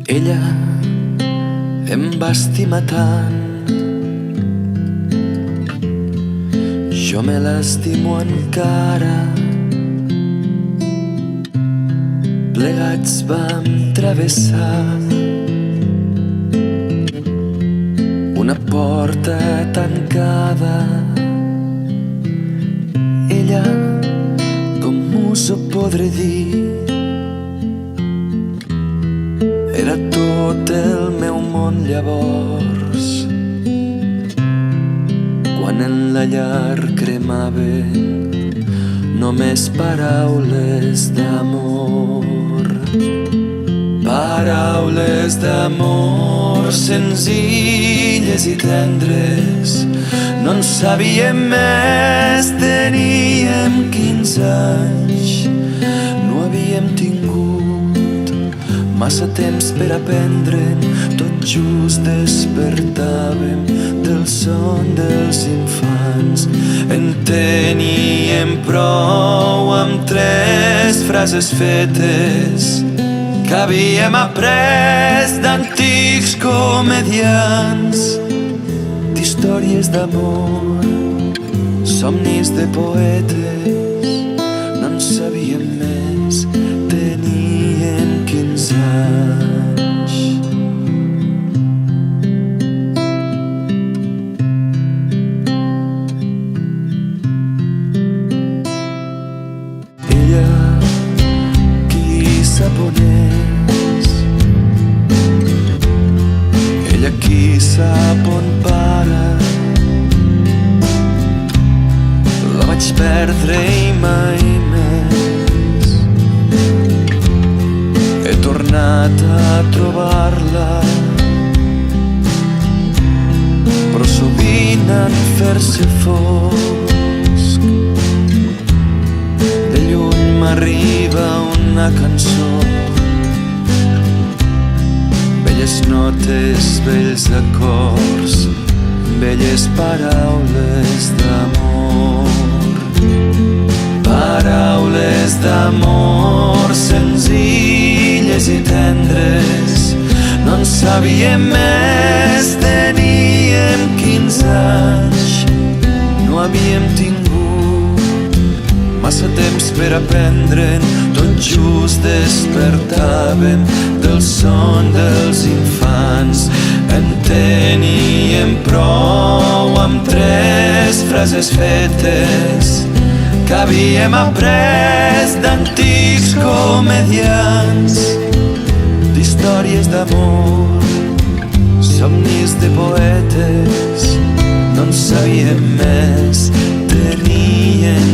Ella em va estimar tant, jo me l'estimo encara. Plegats vam travessar una porta tancada. Ella, com us ho podré dir, era tot el meu món llavors, quan en la llar cremaven només paraules d'amor. Paraules d'amor senzilles i tendres. No en sabíem més, teníem 15 anys. No havíem tingut massa temps per aprendre'n, tot just despertàvem del son dels infants. En teníem prou amb 3 frases fetes que havíem après d'antics comedians, d'històries d'amor, somnis de poetes. No en sabíem més, teníem 15 anys. Ella, qui sap on és, ella qui sap on para. La vaig perdre i mai més he tornat a trobar-la, però sovint en fer-se fosc de lluny m'arriba una cançó, velles notes, vells acords, velles paraules d'amor. Paraules d'amor senzilles i tendres. No en sabíem més, teníem 15 anys. No havíem tingut massa temps per aprendre'n, tot just despertàvem del son dels infants. En teníem prou amb 3 frases fetes que havíem après d'antics comedians, d'històries d'amor, somnis de poetes. No en sabíem més, teníem